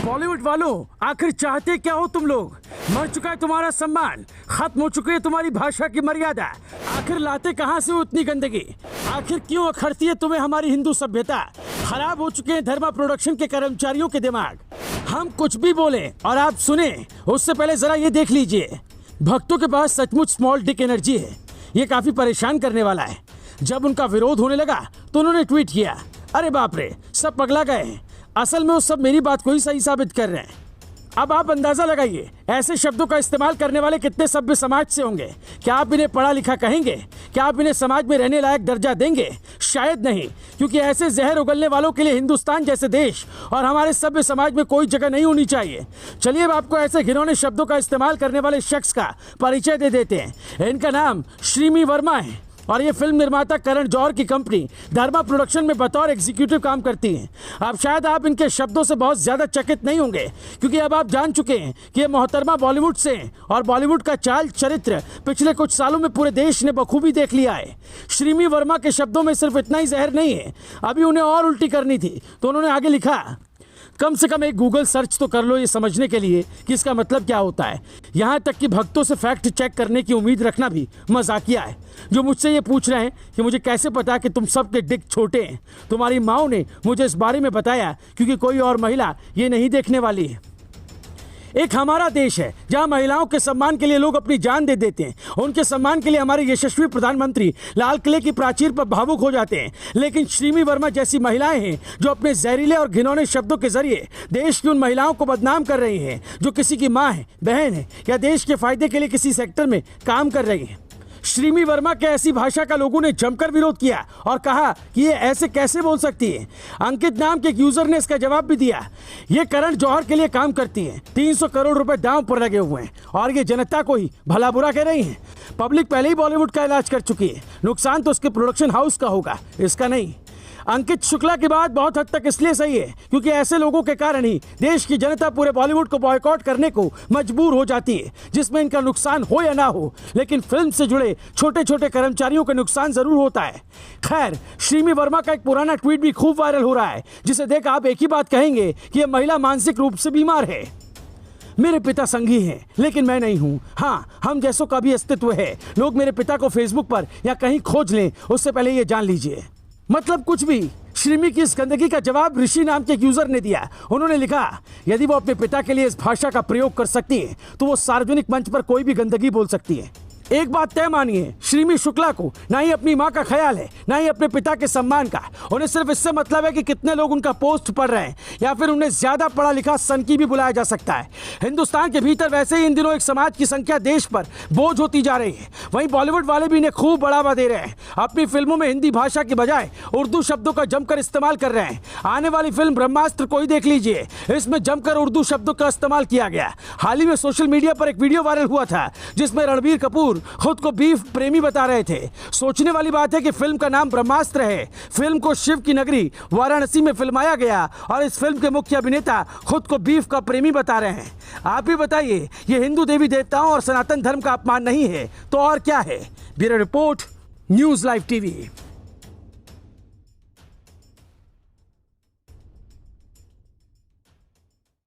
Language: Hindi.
बॉलीवुड वालों, आखिर चाहते क्या हो तुम लोग? मर चुका है तुम्हारा सम्मान, खत्म हो चुकी है तुम्हारी भाषा की मर्यादा। आखिर लाते कहाँ से हो इतनी गंदगी? आखिर क्यों अखरती है तुम्हें हमारी हिंदू सभ्यता? खराब हो चुके हैं धर्मा प्रोडक्शन के कर्मचारियों के दिमाग। हम कुछ भी बोले और आप सुने उससे पहले जरा ये देख लीजिए, भक्तों के पास सचमुच स्मॉल डिक एनर्जी है। ये काफी परेशान करने वाला है। जब उनका विरोध होने लगा तो उन्होंने ट्वीट किया, अरे बाप रे, सब पगला गए हैं। असल में वो सब मेरी बात को ही सही साबित कर रहे हैं। अब आप अंदाजा लगाइए, ऐसे शब्दों का इस्तेमाल करने वाले कितने सभ्य समाज से होंगे। क्या आप इन्हें पढ़ा लिखा कहेंगे? क्या आप इन्हें समाज में रहने लायक दर्जा देंगे? शायद नहीं, क्योंकि ऐसे जहर उगलने वालों के लिए हिंदुस्तान जैसे देश और हमारे सभ्य समाज में कोई जगह नहीं होनी चाहिए। चलिए अब आपको ऐसे घिनौने शब्दों का इस्तेमाल करने वाले शख्स का परिचय दे देते हैं। इनका नाम श्रीमी वर्मा है और ये फिल्म निर्माता करण जौहर की कंपनी धर्मा प्रोडक्शन में बतौर एग्जीक्यूटिव काम करती हैं। अब शायद आप इनके शब्दों से बहुत ज़्यादा चकित नहीं होंगे, क्योंकि अब आप जान चुके हैं कि ये मोहतरमा बॉलीवुड से हैं और बॉलीवुड का चाल चरित्र पिछले कुछ सालों में पूरे देश ने बखूबी देख लिया है। श्रीमी वर्मा के शब्दों में सिर्फ इतना ही जहर नहीं है, अभी उन्हें और उल्टी करनी थी, तो उन्होंने आगे लिखा, कम से कम एक गूगल सर्च तो कर लो ये समझने के लिए कि इसका मतलब क्या होता है। यहाँ तक कि भक्तों से फैक्ट चेक करने की उम्मीद रखना भी मजाकिया है। जो मुझसे ये पूछ रहे हैं कि मुझे कैसे पता कि तुम सबके डिक छोटे हैं, तुम्हारी माओ ने मुझे इस बारे में बताया, क्योंकि कोई और महिला ये नहीं देखने वाली है। एक हमारा देश है जहां महिलाओं के सम्मान के लिए लोग अपनी जान दे देते हैं। उनके सम्मान के लिए हमारे यशस्वी प्रधानमंत्री लाल किले की प्राचीर पर भावुक हो जाते हैं। लेकिन श्रीमी वर्मा जैसी महिलाएं हैं जो अपने जहरीले और घिनौने शब्दों के जरिए देश की उन महिलाओं को बदनाम कर रही हैं जो किसी की माँ है, बहन है या देश के फायदे के लिए किसी सेक्टर में काम कर रही हैं। श्रीमी वर्मा के ऐसी भाषा का लोगों ने जमकर विरोध किया और कहा कि ये ऐसे कैसे बोल सकती है। अंकित नाम के एक यूजर ने इसका जवाब भी दिया, ये करण जौहर के लिए काम करती है, 300 करोड़ रुपए दांव पर लगे हुए हैं और ये जनता को ही भला बुरा कह रही है। पब्लिक पहले ही बॉलीवुड का इलाज कर चुकी है, नुकसान तो उसके प्रोडक्शन हाउस का होगा, इसका नहीं। अंकित शुक्ला की बात बहुत हद तक इसलिए सही है क्योंकि ऐसे लोगों के कारण ही देश की जनता पूरे बॉलीवुड को बॉयकॉट करने को मजबूर हो जाती है, जिसमें इनका नुकसान हो या ना हो, लेकिन फिल्म से जुड़े छोटे छोटे कर्मचारियों का नुकसान जरूर होता है। खैर, श्रीमी वर्मा का एक पुराना ट्वीट भी खूब वायरल हो रहा है, जिसे देख आप एक ही बात कहेंगे कि यह महिला मानसिक रूप से बीमार है। मेरे पिता संघी हैं, लेकिन मैं नहीं हूँ। हाँ, हम जैसों का भी अस्तित्व है। लोग मेरे पिता को फेसबुक पर या कहीं खोज लें, उससे पहले ये जान लीजिए। मतलब कुछ भी। श्रीमी की इस गंदगी का जवाब ऋषि नाम के एक यूजर ने दिया। उन्होंने लिखा, यदि वो अपने पिता के लिए इस भाषा का प्रयोग कर सकती है तो वो सार्वजनिक मंच पर कोई भी गंदगी बोल सकती है। एक बात तय मानिए, श्रीमी शुक्ला को ना ही अपनी माँ का ख्याल है ना ही अपने पिता के सम्मान का। उन्हें सिर्फ इससे मतलब है कि कितने लोग उनका पोस्ट पढ़ रहे हैं, या फिर उन्हें ज्यादा पढ़ा लिखा सनकी भी बुलाया जा सकता है। हिंदुस्तान के भीतर वैसे ही इन दिनों एक समाज की संख्या देश पर बोझ होती जा रही है, वहीं बॉलीवुड वाले भी इन्हें खूब बढ़ावा दे रहे हैं। अपनी फिल्मों में हिंदी भाषा की बजाय उर्दू शब्दों का जमकर इस्तेमाल कर रहे हैं। आने वाली फिल्म ब्रह्मास्त्र को ही देख लीजिए, इसमें जमकर उर्दू शब्दों का इस्तेमाल किया गया। हाल ही में सोशल मीडिया पर एक वीडियो वायरल हुआ था जिसमें रणबीर कपूर खुद को बीफ प्रेमी बता रहे थे। सोचने वाली बात है कि फिल्म का नाम ब्रह्मास्त्र है। फिल्म को शिव की नगरी वाराणसी में फिल्माया गया और इस फिल्म के मुख्य अभिनेता खुद को बीफ का प्रेमी बता रहे हैं। आप ही बताइए, ये हिंदू देवी देवताओं और सनातन धर्म का अपमान नहीं है तो और क्या है? Bureau report, news live TV.